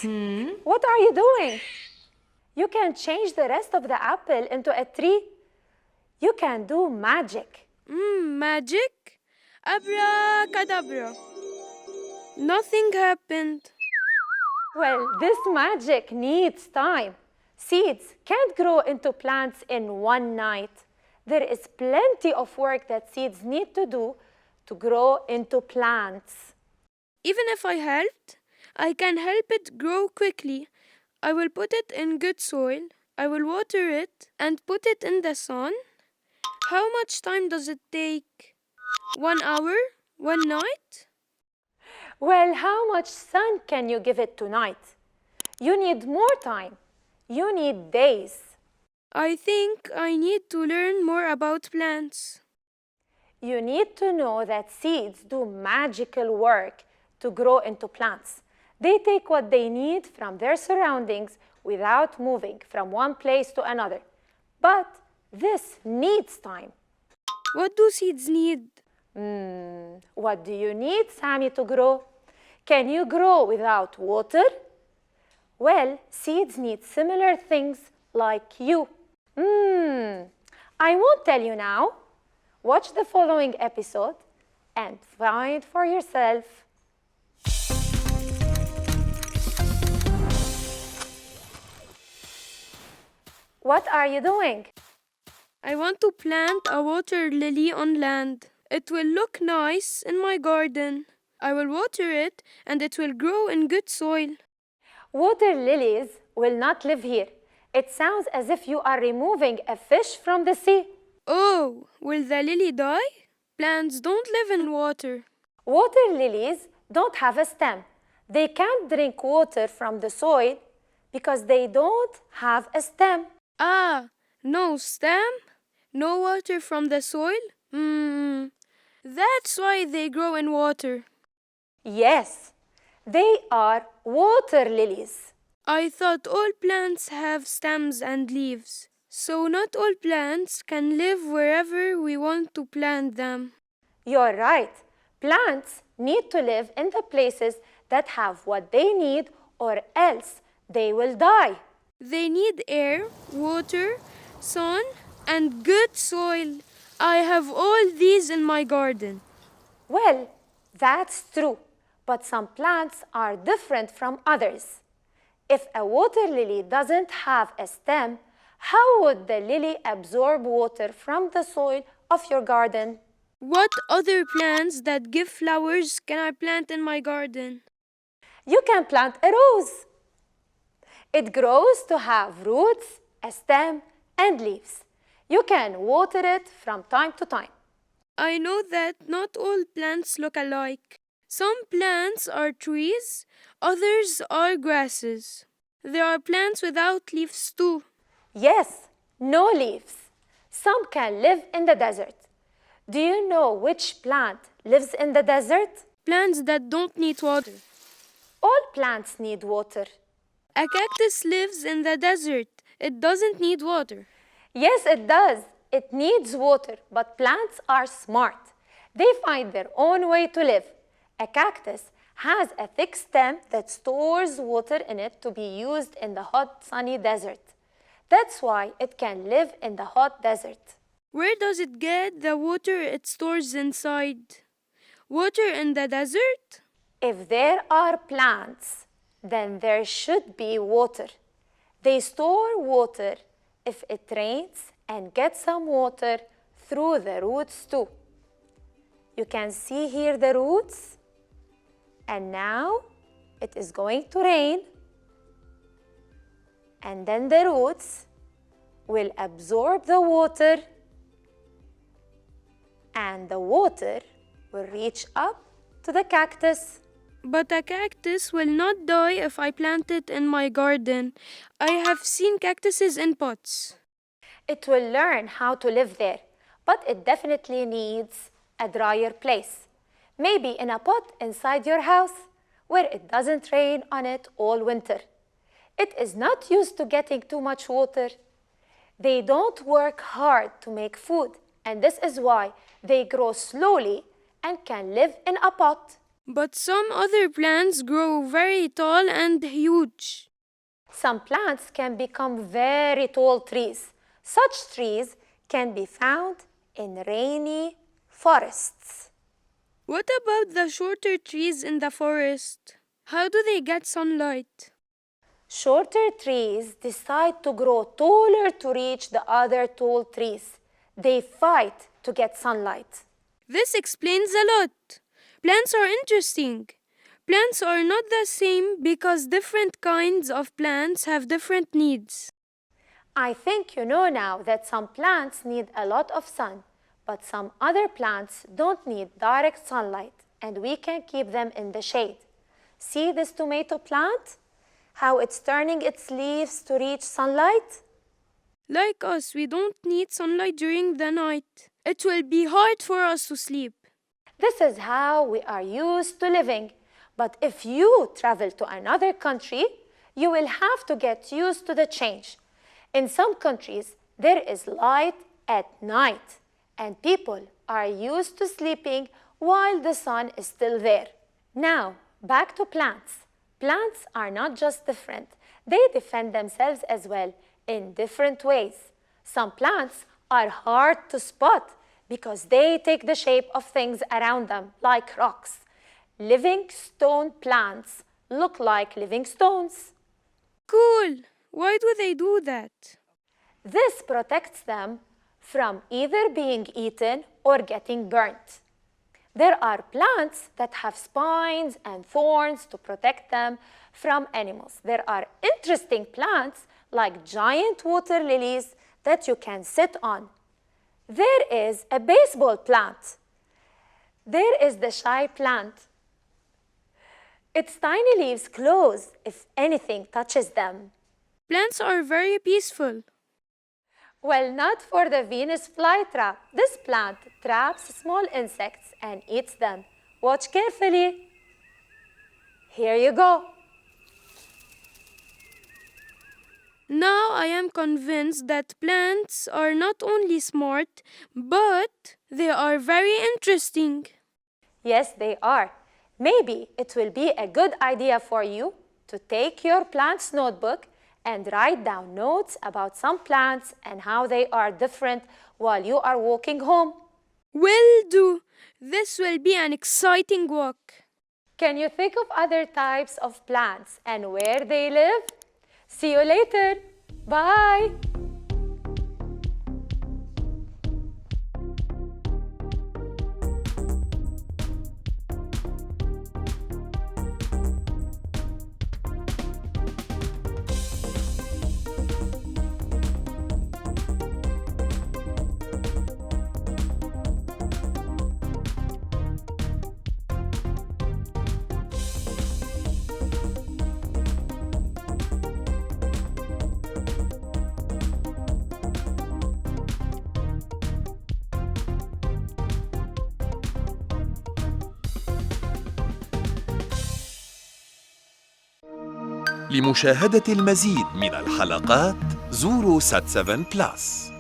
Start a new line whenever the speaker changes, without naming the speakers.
What are you doing? You can change the rest of the apple into a tree. You can do magic.
Magic? Abracadabra. Nothing happened.
Well, this magic needs time. Seeds can't grow into plants in one night. There is plenty of work that seeds need to do to grow into plants.
Even if I helped, I can help it grow quickly. I will put it in good soil. I will water it and put it in the sun. How much time does it take? 1 hour? 1 night?
Well, how much sun can you give it tonight? You need more time. You need days.
I think I need to learn more about plants.
You need to know that seeds do magical work to grow into plants. They take what they need from their surroundings without moving from one place to another. But this needs time.
What do seeds need?
What do you need, Sammy, to grow? Can you grow without water? Well, seeds need similar things like you. I won't tell you now. Watch the following episode and find for yourself. What are you doing?
I want to plant a water lily on land. It will look nice in my garden. I will water it and it will grow in good soil.
Water lilies will not live here. It sounds as if you are removing a fish from the sea.
Oh, will the lily die? Plants don't live in water.
Water lilies don't have a stem. They can't drink water from the soil because they don't have a stem.
No stem? No water from the soil? That's why they grow in water.
Yes, they are water lilies.
I thought all plants have stems and leaves. So not all plants can live wherever we want to plant them.
You're right. Plants need to live in the places that have what they need, or else they will die.
They need air, water, sun, and good soil. I have all these in my garden.
Well, that's true, but some plants are different from others. If a water lily doesn't have a stem, how would the lily absorb water from the soil of your garden?
What other plants that give flowers can I plant in my garden?
You can plant a rose. It grows to have roots, a stem, and leaves. You can water it from time to time.
I know that not all plants look alike. Some plants are trees, others are grasses. There are plants without leaves too.
Yes, no leaves. Some can live in the desert. Do you know which plant lives in the desert?
Plants that don't need water.
All plants need water.
A cactus lives in the desert. It doesn't need water.
Yes, it does. It needs water, but plants are smart. They find their own way to live. A cactus has a thick stem that stores water in it to be used in the hot, sunny desert. That's why it can live in the hot desert.
Where does it get the water it stores inside? Water in the desert?
If there are plants, then there should be water. They store water if it rains and get some water through the roots too. You can see here the roots. And now it is going to rain. And then the roots will absorb the water. And the water will reach up to the cactus.
But a cactus will not die if I plant it in my garden. I have seen cactuses in pots.
It will learn how to live there, but it definitely needs a drier place. Maybe in a pot inside your house where it doesn't rain on it all winter. It is not used to getting too much water. They don't work hard to make food, and this is why they grow slowly and can live in a pot.
But some other plants grow very tall and huge.
Some plants can become very tall trees. Such trees can be found in rainy forests.
What about the shorter trees in the forest? How do they get sunlight?
Shorter trees decide to grow taller to reach the other tall trees. They fight to get sunlight.
This explains a lot. Plants are interesting. Plants are not the same because different kinds of plants have different needs.
I think you know now that some plants need a lot of sun, but some other plants don't need direct sunlight, and we can keep them in the shade. See this tomato plant? How it's turning its leaves to reach sunlight?
Like us, we don't need sunlight during the night. It will be hard for us to sleep.
This is how we are used to living. But if you travel to another country, you will have to get used to the change. In some countries, there is light at night, and people are used to sleeping while the sun is still there. Now, back to plants. Plants are not just different, they defend themselves as well in different ways. Some plants are hard to spot because they take the shape of things around them, like rocks. Living stone plants look like living stones.
Cool! Why do they do that?
This protects them from either being eaten or getting burnt. There are plants that have spines and thorns to protect them from animals. There are interesting plants like giant water lilies that you can sit on. There is a baseball plant. There is the shy plant. Its tiny leaves close if anything touches them.
Plants are very peaceful.
Well, not for the Venus flytrap. This plant traps small insects and eats them. Watch carefully. Here you go.
Now I am convinced that plants are not only smart, but they are very interesting.
Yes, they are. Maybe it will be a good idea for you to take your plant's notebook and write down notes about some plants and how they are different while you are walking home.
Will do. This will be an exciting walk.
Can you think of other types of plants and where they live? See you later. Bye.
لمشاهدة المزيد من الحلقات زوروا سات7 بلس.